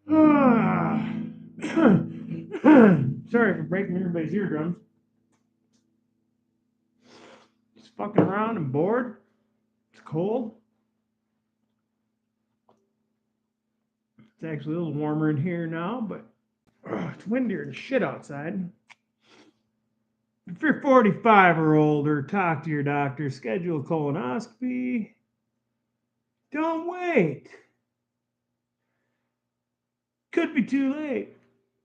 Ah. Sorry for breaking everybody's eardrums. Just fucking around and bored. It's cold. It's actually a little warmer in here now, but it's windier and shit outside. If you're 45 or older, talk to your doctor, schedule a colonoscopy. Don't wait. Could be too late.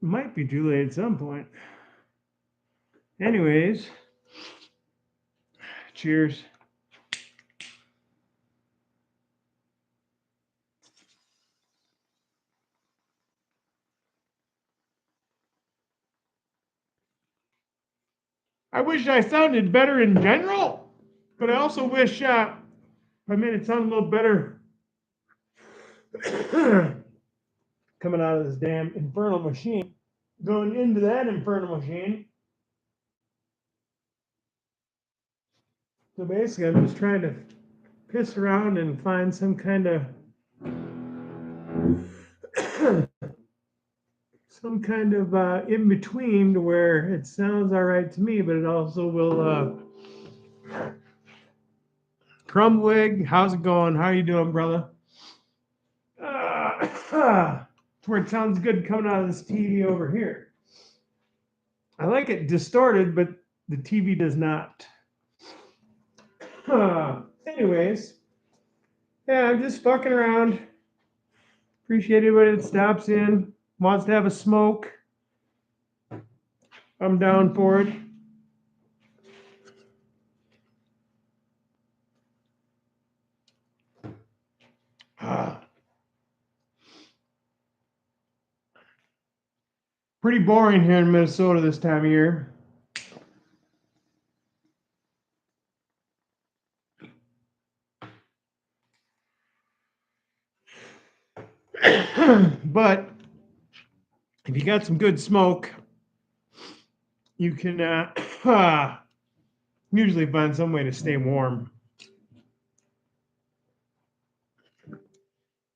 Might be too late at some point. Anyways, cheers. I wish I sounded better in general, but I also wish I made it sound a little better coming out of this damn infernal machine. Going into that infernal machine. So basically, I'm just trying to piss around and find some kind of in between to where it sounds all right to me, but it also will. Crumwig, how's it going? How you doing, brother? It's where it sounds good coming out of this TV over here. I like it distorted, but the TV does not. Anyways, yeah, I'm just fucking around. Appreciate anybody that stops in, wants to have a smoke. I'm down for it. Pretty boring here in Minnesota this time of year. But if you got some good smoke, you can usually find some way to stay warm.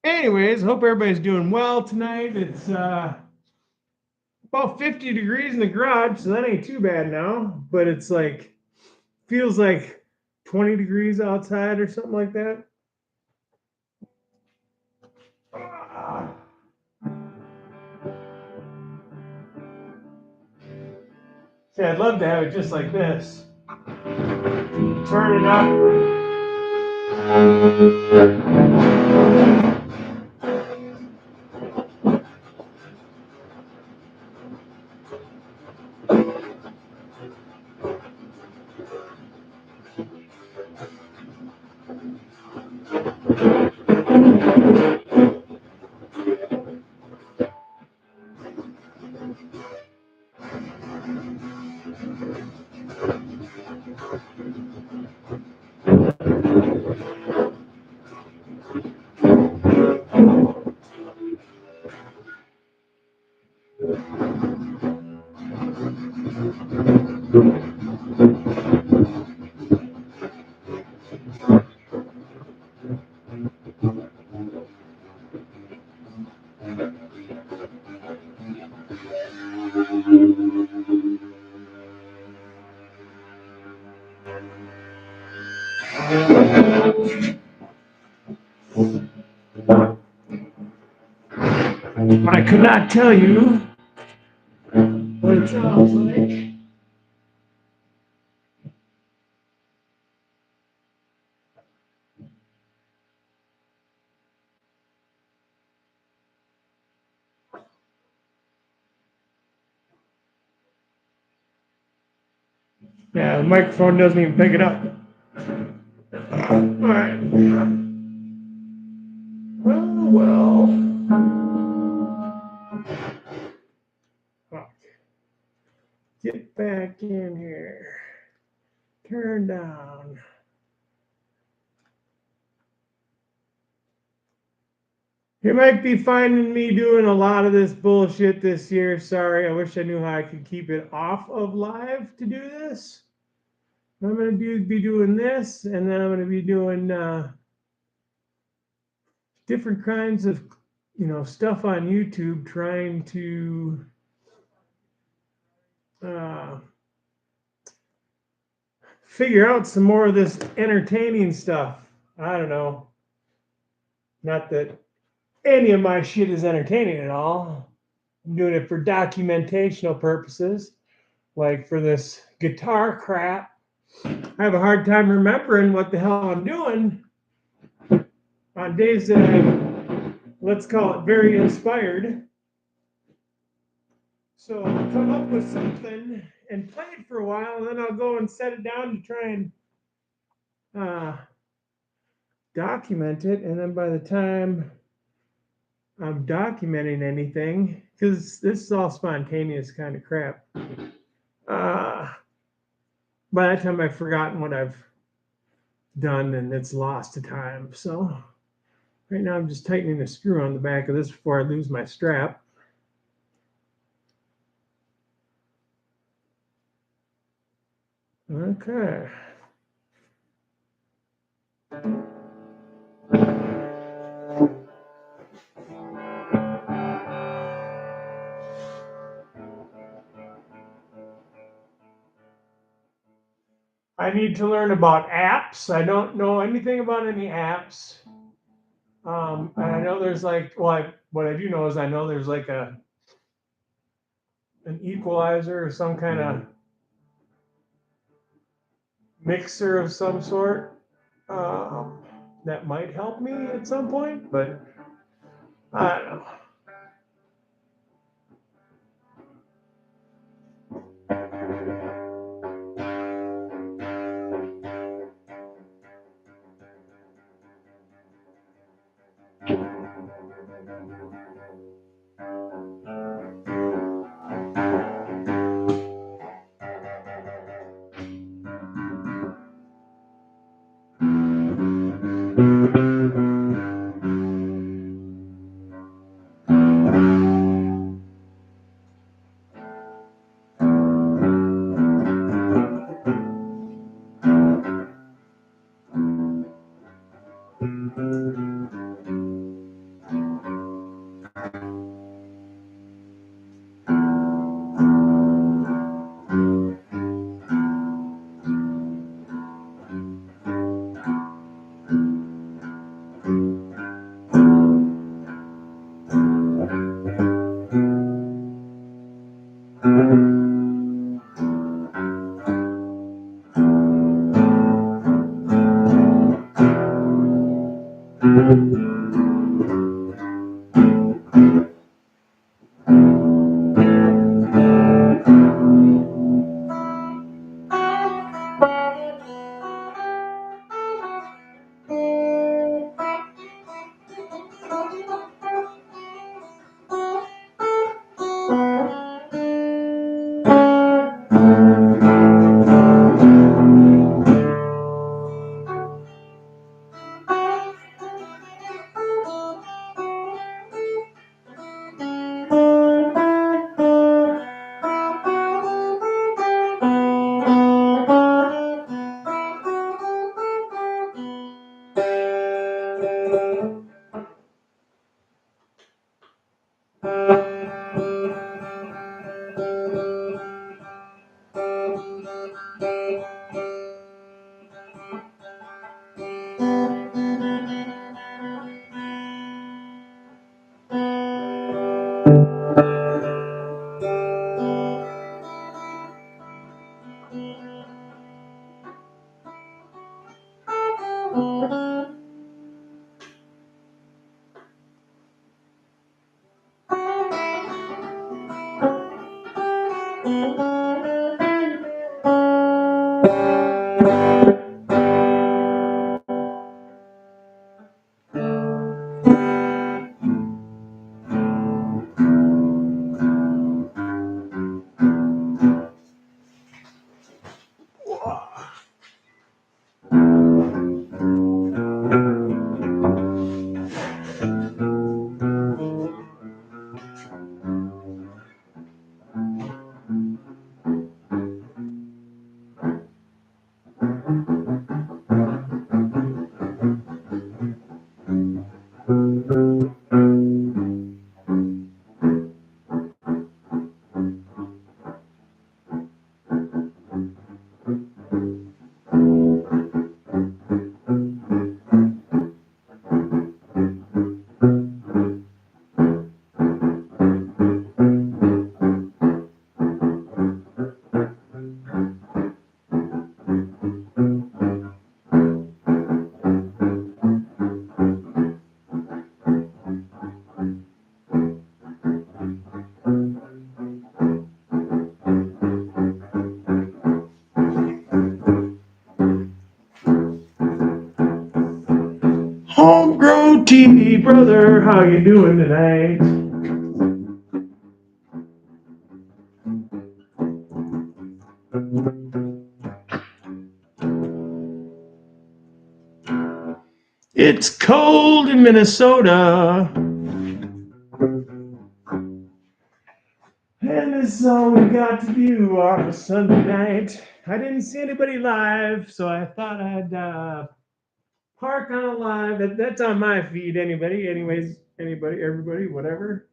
Anyways, hope everybody's doing well tonight. It's about 50 degrees in the garage, so that ain't too bad now. But it's like, feels like 20 degrees outside or something like that. See, I'd love to have it just like this. Turn it up. I could not tell you what it sounds like. Yeah, the microphone doesn't even pick it up. All right. Well. Fuck. Get back in here. Turn down. You might be finding me doing a lot of this bullshit this year. Sorry, I wish I knew how I could keep it off of live to do this. I'm going to be doing this, and then I'm going to be doing different kinds of, stuff on YouTube, trying to figure out some more of this entertaining stuff. I don't know. Not that any of my shit is entertaining at all. I'm doing it for documentational purposes, like for this guitar crap. I have a hard time remembering what the hell I'm doing on days that I'm, let's call it, very inspired. So I'll come up with something and play it for a while, and then I'll go and set it down to try and document it. And then by the time I'm documenting anything, because this is all spontaneous kind of crap, by that time I've forgotten what I've done and it's lost to time. So right now I'm just tightening the screw on the back of this before I lose my strap. Okay. I need to learn about apps. I don't know anything about any apps. And I know there's like, well, what I do know is I know there's like an equalizer or some kind of mixer of some sort that might help me at some point, but I don't know. OT, brother, how you doing tonight? It's cold in Minnesota. And this is all we got to do on a Sunday night. I didn't see anybody live, so I thought I'd park on a live. That's on my feed. Anybody, everybody, whatever.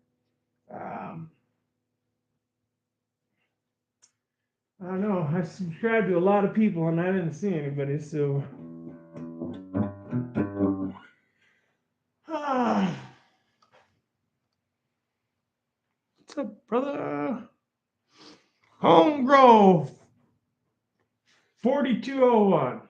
I don't know. I subscribed to a lot of people and I didn't see anybody, so. What's up, brother? Home Grove 4201.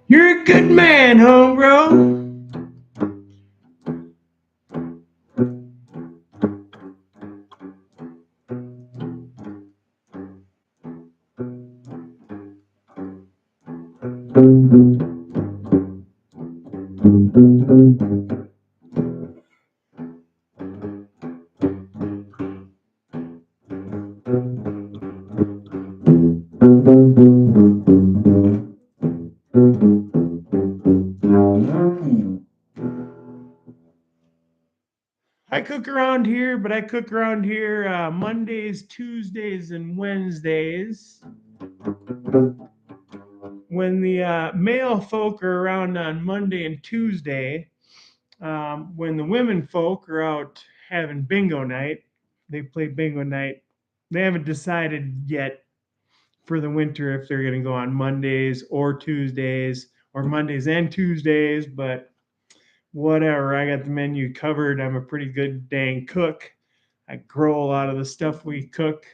You're a good man, homebro. I cook around here, but I cook around here Mondays, Tuesdays, and Wednesdays. When the male folk are around on Monday and Tuesday, when the women folk are out having bingo night, they play bingo night. They haven't decided yet for the winter if they're going to go on Mondays or Tuesdays or Mondays and Tuesdays, but whatever. I got the menu covered. I'm a pretty good dang cook. I grow a lot of the stuff we cook.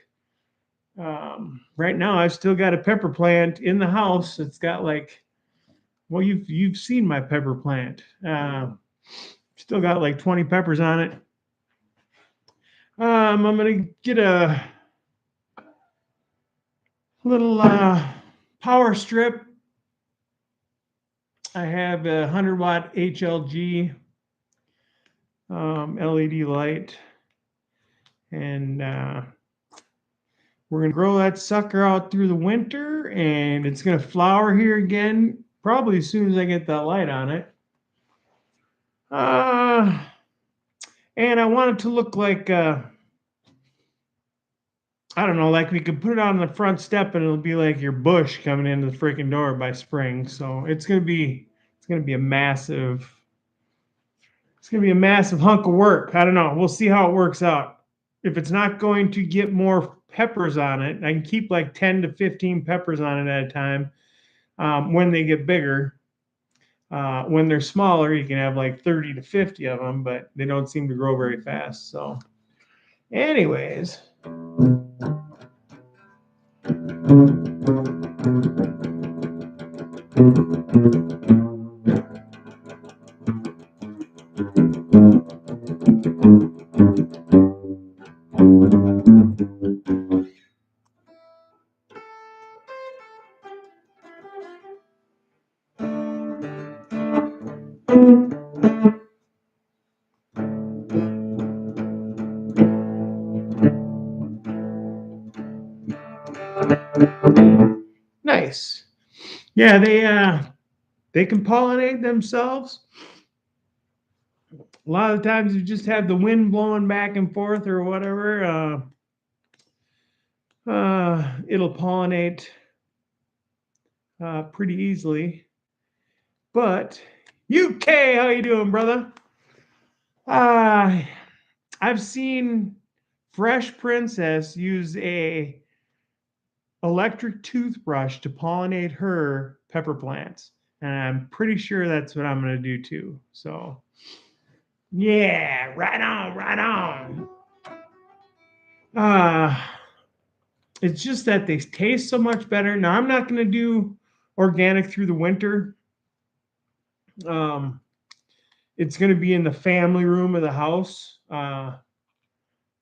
Right now, I've still got a pepper plant in the house. It's got like, well, you've seen my pepper plant. Still got like 20 peppers on it. I'm gonna get a little power strip. I have a 100-watt HLG LED light, and we're gonna grow that sucker out through the winter, and it's gonna flower here again probably as soon as I get that light on it. And I want it to look like I don't know, like we could put it on the front step and it'll be like your bush coming into the freaking door by spring. So it's gonna be a massive hunk of work. I don't know. We'll see how it works out. If it's not going to get more peppers on it, I can keep like 10 to 15 peppers on it at a time. When they get bigger, when they're smaller, you can have like 30 to 50 of them, but they don't seem to grow very fast. So, anyways. Nice. Yeah, they can pollinate themselves. A lot of times you just have the wind blowing back and forth or whatever. It'll pollinate pretty easily. But UK, how you doing, brother? I've seen Fresh Princess use a electric toothbrush to pollinate her pepper plants, and I'm pretty sure that's what I'm gonna do too. So yeah, right on, right on. Uh it's just that they taste so much better. Now I'm not gonna do organic through the winter. Um, it's gonna be in the family room of the house.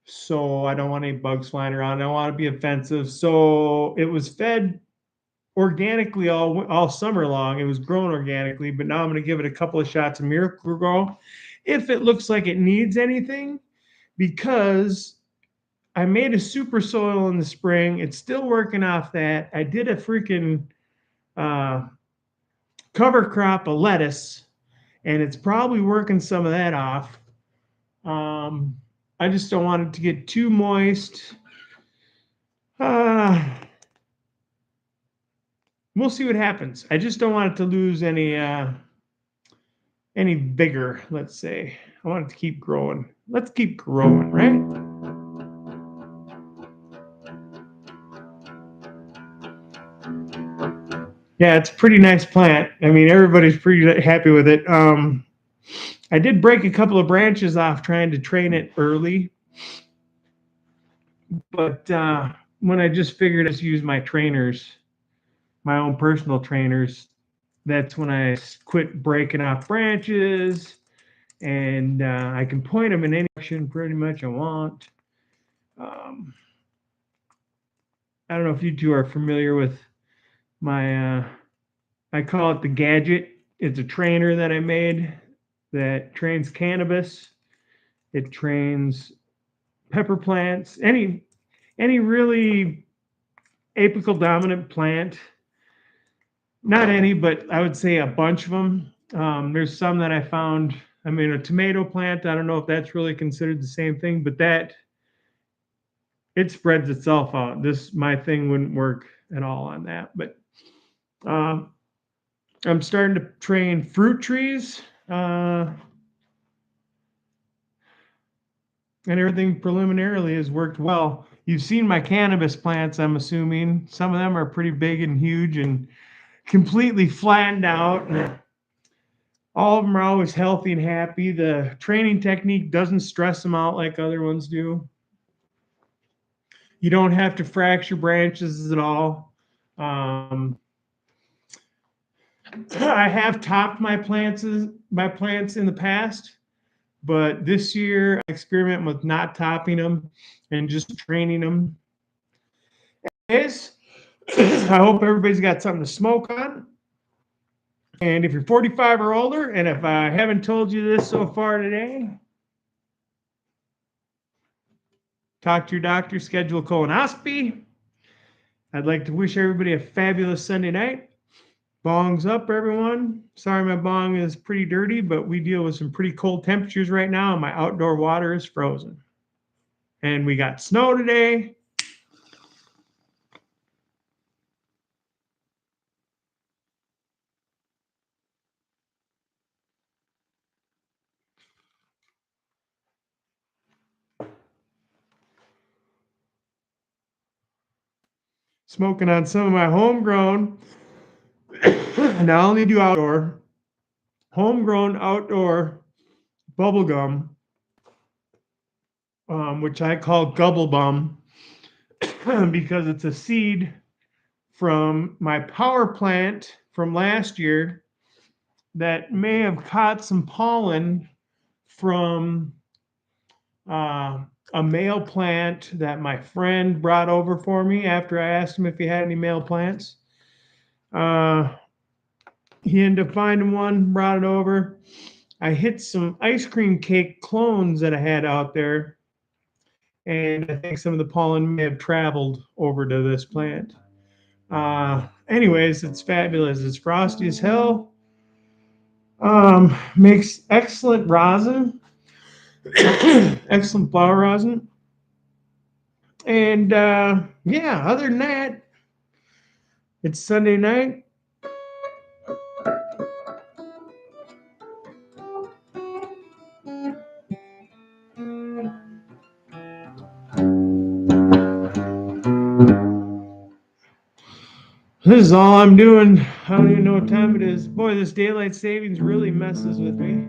So I don't want any bugs flying around. I don't want to be offensive. So it was fed organically all summer long. It was grown organically, but now I'm going to give it a couple of shots of Miracle-Gro if it looks like it needs anything, because I made a super soil in the spring. It's still working off that. I did a freaking uh, cover crop of lettuce, and it's probably working some of that off. I just don't want it to get too moist. Uh, we'll see what happens. I just don't want it to lose any vigor, let's say. I want it to keep growing. Let's keep growing, right? Yeah, it's a pretty nice plant. I mean, everybody's pretty happy with it. I did break a couple of branches off trying to train it early, but when I just figured I'd use my trainers, my own personal trainers, that's when I quit breaking off branches, and I can point them in any direction pretty much I want. Um, I don't know if you two are familiar with my, I call it the Gadget. It's a trainer that I made that trains cannabis. It trains pepper plants, any really apical dominant plant. Not any, but I would say a bunch of them. There's some that I found. I mean, a tomato plant. I don't know if that's really considered the same thing, but that it spreads itself out. This my thing wouldn't work at all on that. But um, I'm starting to train fruit trees, and everything preliminarily has worked well. You've seen my cannabis plants, I'm assuming. Some of them are pretty big and huge and completely flattened out. All of them are always healthy and happy. The training technique doesn't stress them out like other ones do. You don't have to fracture branches at all. I have topped my plants in the past, but this year I experiment with not topping them and just training them. Anyways, I hope everybody's got something to smoke on. And if you're 45 or older, and if I haven't told you this so far today, talk to your doctor, schedule a colonoscopy. I'd like to wish everybody a fabulous Sunday night. Bongs up, everyone. Sorry my bong is pretty dirty, but we deal with some pretty cold temperatures right now, and my outdoor water is frozen. And we got snow today. Smoking on some of my homegrown, and I only do outdoor, homegrown outdoor bubble gum, which I call Gubble Bum because it's a seed from my power plant from last year that may have caught some pollen from a male plant that my friend brought over for me after I asked him if he had any male plants. He ended up finding one, brought it over. I hit some ice cream cake clones that I had out there, and I think some of the pollen may have traveled over to this plant. Anyways, it's fabulous. It's frosty as hell. Makes excellent rosin, excellent flower rosin. And yeah, other than that, it's Sunday night. This is all I'm doing. I don't even know what time it is. Boy, this daylight savings really messes with me.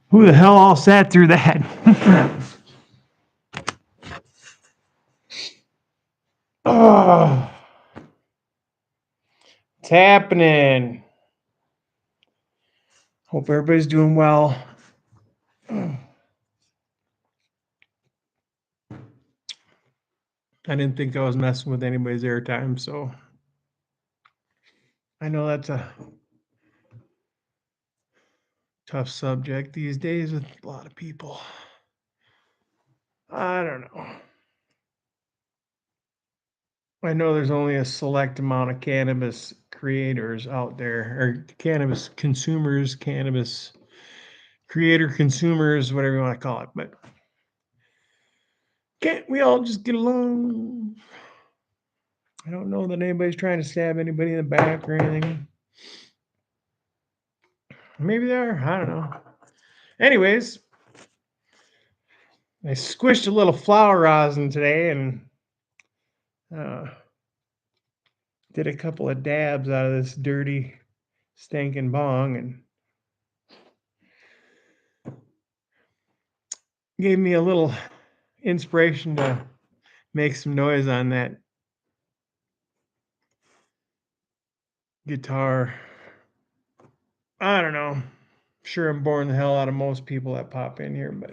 Who the hell all sat through that? Oh, it's happening. Hope everybody's doing well. I didn't think I was messing with anybody's airtime, so I know that's a tough subject these days with a lot of people. I don't know. I know there's only a select amount of cannabis creators out there, or cannabis consumers, cannabis creator consumers, whatever you want to call it. But can't we all just get along? I don't know that anybody's trying to stab anybody in the back or anything. Maybe they are. I don't know. Anyways, I squished a little flower rosin today and did a couple of dabs out of this dirty, stinking bong and gave me a little inspiration to make some noise on that guitar. I don't know. Sure, I'm boring the hell out of most people that pop in here, but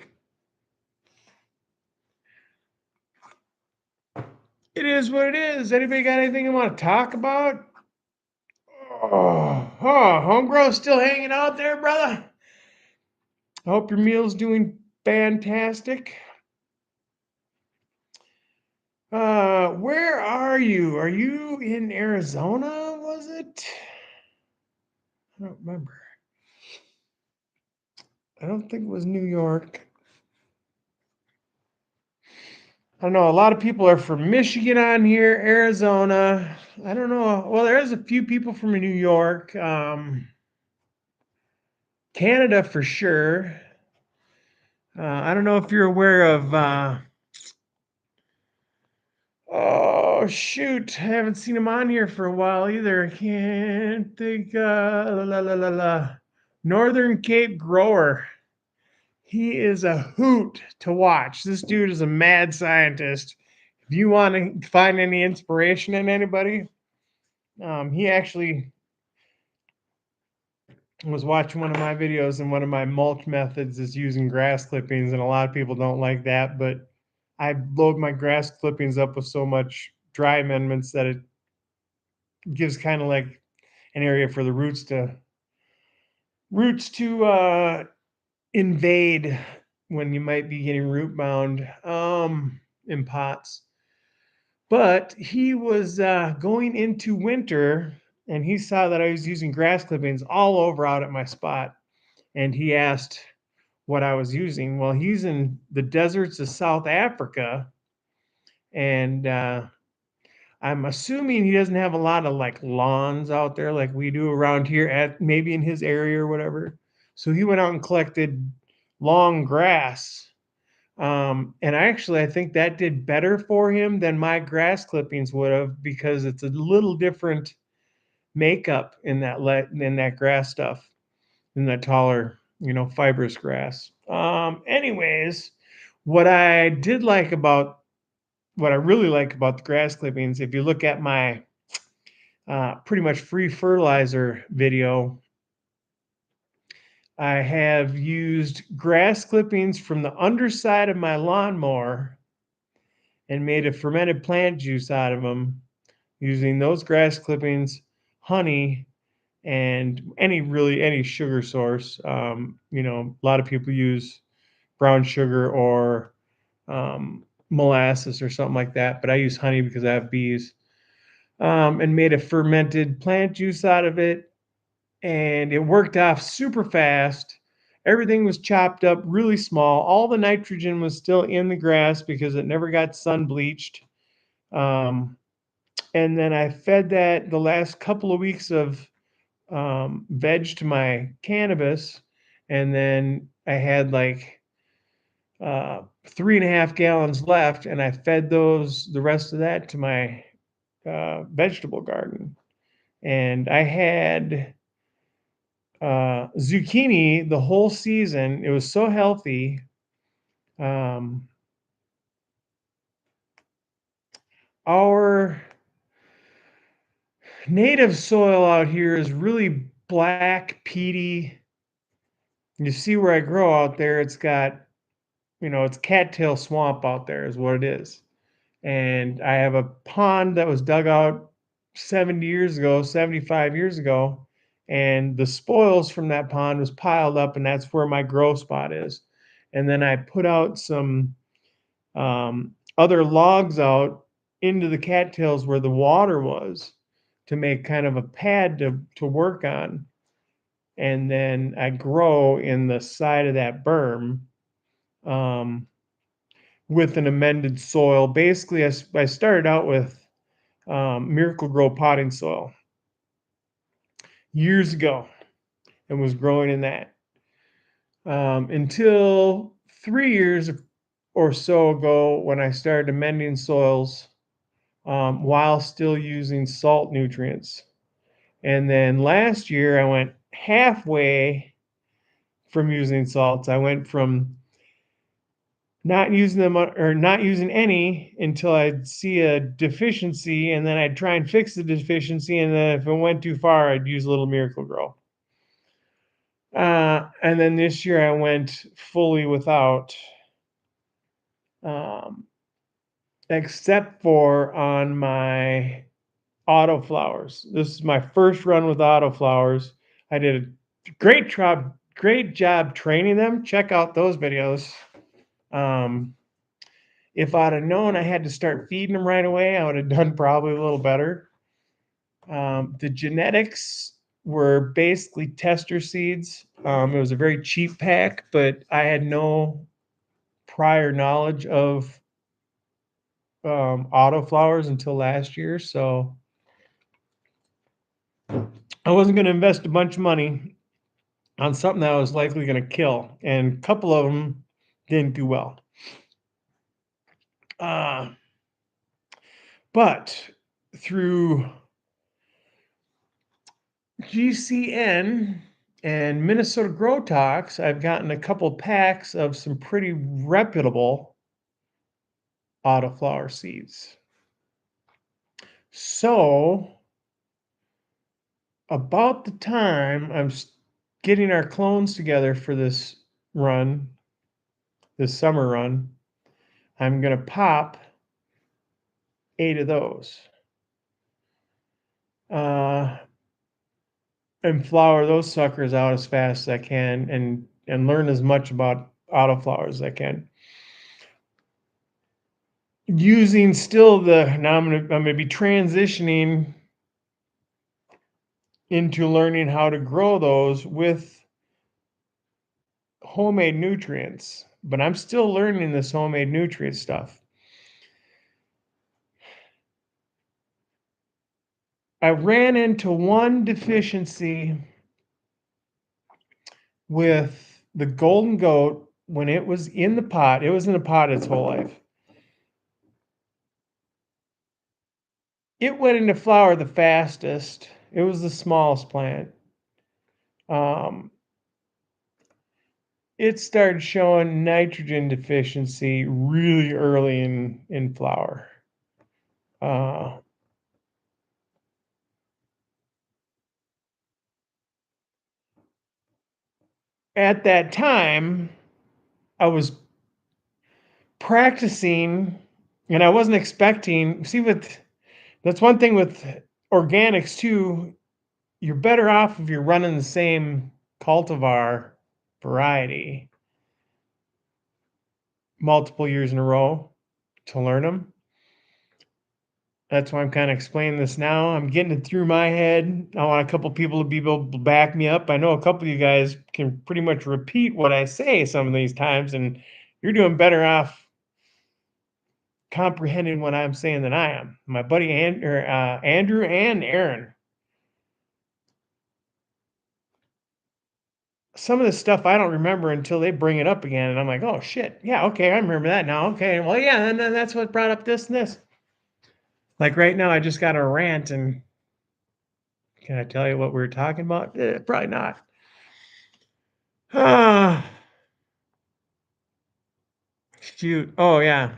it is what it is. Anybody got anything you want to talk about? Oh, Homegrow's still hanging out there, brother? I hope your meal's doing fantastic. Where are you? Are you in Arizona, was it? I don't remember. I don't think it was New York. I don't know. A lot of people are from Michigan on here, Arizona. I don't know. Well, there's a few people from New York, Canada for sure. I don't know if you're aware of. Oh shoot! I haven't seen him on here for a while either. I can't think. Northern Cape Grower. He is a hoot to watch. This dude is a mad scientist. If you want to find any inspiration in anybody, he actually was watching one of my videos, and one of my mulch methods is using grass clippings, and a lot of people don't like that, but I load my grass clippings up with so much dry amendments that it gives kind of like an area for the roots to invade when you might be getting root bound in pots. But he was going into winter, and he saw that I was using grass clippings all over out at my spot, and he asked what I was using. Well, he's in the deserts of South Africa, and I'm assuming he doesn't have a lot of like lawns out there like we do around here at maybe in his area or whatever. So he went out and collected long grass. And I think that did better for him than my grass clippings would have, because it's a little different makeup in that grass stuff, in that taller, fibrous grass. Anyways, what I did like about what I really like about the grass clippings, if you look at my pretty much free fertilizer video, I have used grass clippings from the underside of my lawnmower and made a fermented plant juice out of them using those grass clippings, honey, and any sugar source. A lot of people use brown sugar or molasses or something like that, but I use honey because I have bees. And made a fermented plant juice out of it, and it worked off super fast. Everything was chopped up really small. All the nitrogen was still in the grass because it never got sun bleached. Um, and then I fed that the last couple of weeks of veg to my cannabis, and then I had like 3.5 gallons left, and I fed the rest of that to my vegetable garden. And I had zucchini the whole season. It was so healthy. Our native soil out here is really black, peaty. You see where I grow out there, it's got, it's cattail swamp out there is what it is. And I have a pond that was dug out 70 years ago, 75 years ago, and the spoils from that pond was piled up, and that's where my grow spot is. And then I put out some other logs out into the cattails where the water was to make kind of a pad to work on. And then I grow in the side of that berm with an amended soil. Basically, I started out with Miracle-Gro potting soil years ago and was growing in that until 3 years or so ago when I started amending soils while still using salt nutrients. And then last year I went halfway from using salts. I went from not using them or not using any until I'd see a deficiency, and then I'd try and fix the deficiency, and then if it went too far, I'd use a little Miracle-Gro. And then this year I went fully without, except for on my autoflowers. This is my first run with autoflowers. I did a great job great job training them. Check out those videos. If I'd have known I had to start feeding them right away, I would have done probably a little better. The genetics were basically tester seeds. It was a very cheap pack, but I had no prior knowledge of autoflowers until last year, so I wasn't going to invest a bunch of money on something that I was likely going to kill, and a couple of them didn't do well. But through GCN and Minnesota Grow Talks, I've gotten a couple packs of some pretty reputable autoflower seeds. So about the time I'm getting our clones together for this run, this summer run, I'm going to pop 8 of those. And flower those suckers out as fast as I can and learn as much about autoflowers as I can. Using still now I'm gonna be transitioning into learning how to grow those with homemade nutrients, but I'm still learning this homemade nutrient stuff. I ran into one deficiency with the golden goat when it was in the pot. It was in the pot its whole life. It went into flower the fastest. It was the smallest plant. It started showing nitrogen deficiency really early in flower. At that time, I was practicing, and I wasn't expecting. See, that's one thing with organics too. You're better off if you're running the same cultivar variety multiple years in a row to learn them. That's why I'm kind of explaining this now. I'm getting it through my head. I want a couple people to be able to back me up. I know a couple of you guys can pretty much repeat what I say some of these times, and you're doing better off comprehending what I'm saying than I am. My buddy Andrew and Aaron. Some of this stuff I don't remember until they bring it up again, and I'm like, oh shit, yeah, okay, I remember that now. Okay, well, yeah, and then that's what brought up this and this. Like right now, I just got a rant, and can I tell you what we were talking about? Probably not. Shoot. Oh yeah.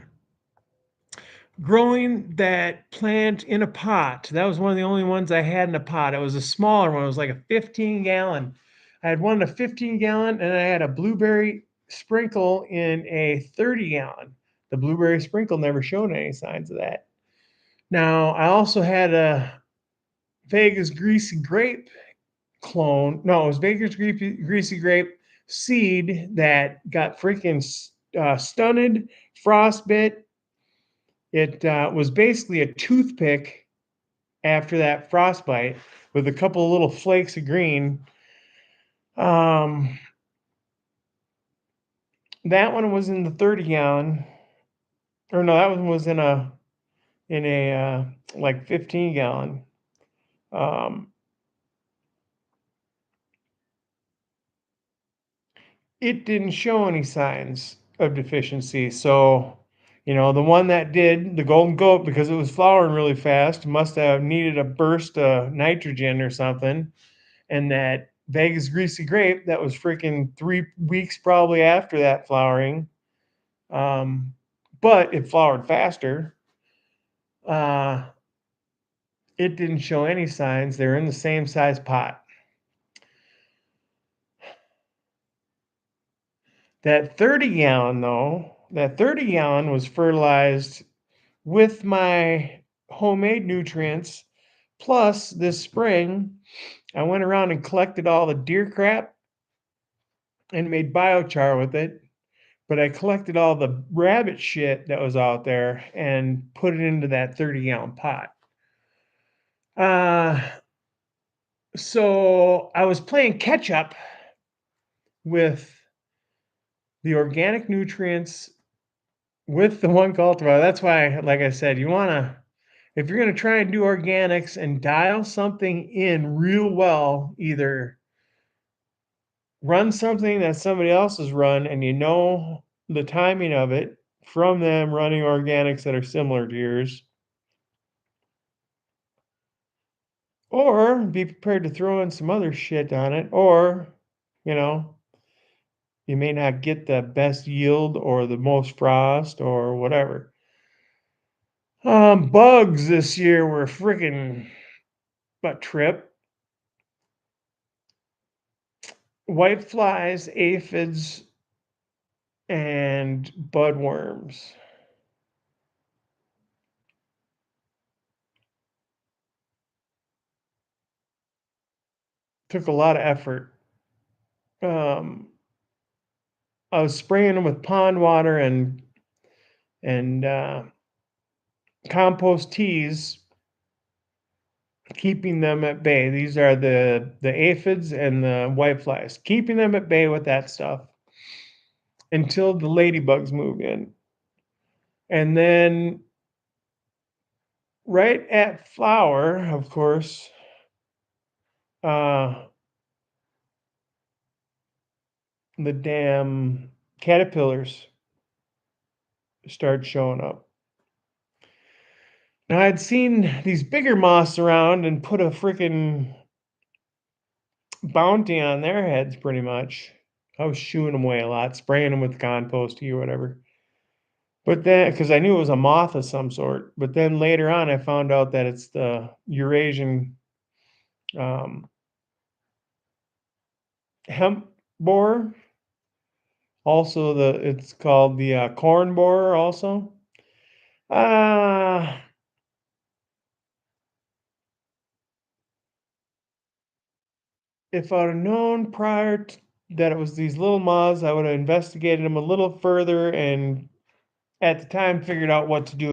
Growing that plant in a pot. That was one of the only ones I had in a pot. It was a smaller one. It was like a 15-gallon. I had one in a 15-gallon, and I had a blueberry sprinkle in a 30-gallon. The blueberry sprinkle never showed any signs of that. Now, I also had a Vegas Greasy Grape clone. No, it was Vegas Greasy Grape seed that got freaking stunted, frostbit. It was basically a toothpick after that frostbite with a couple of little flakes of green. That one was in the 30-gallon, or no, that one was in a like 15-gallon. It didn't show any signs of deficiency. So, the one that did, the golden goat, because it was flowering really fast, must have needed a burst of nitrogen or something. And that Vegas Greasy Grape, that was freaking 3 weeks probably after that flowering. But it flowered faster. It didn't show any signs. They're in the same size pot. That 30-gallon, though, was fertilized with my homemade nutrients. Plus, this spring, I went around and collected all the deer crap and made biochar with it. But I collected all the rabbit shit that was out there and put it into that 30-gallon pot. Uh, so I was playing catch up with the organic nutrients with the one cultivar. That's why, like I said, if you're gonna try and do organics and dial something in real well, either run something that somebody else has run and you know the timing of it from them running organics that are similar to yours, or be prepared to throw in some other shit on it, or, you know, you may not get the best yield or the most frost or whatever. Bugs this year were freaking a trip. White flies, aphids, and budworms. Took a lot of effort. Um, I was spraying them with pond water and compost teas, keeping them at bay. These are the aphids and the whiteflies, keeping them at bay with that stuff until the ladybugs move in. And then right at flower, of course, uh, the damn caterpillars start showing up. Now I'd seen these bigger moths around and put a freaking bounty on their heads pretty much. I was shooing them away a lot, spraying them with compost tea or whatever. But then, because I knew it was a moth of some sort, but then later on I found out that it's the Eurasian um, hemp borer. Also, it's called the corn borer. Also, uh, if I'd have known that it was these little moths, I would have investigated them a little further and at the time figured out what to do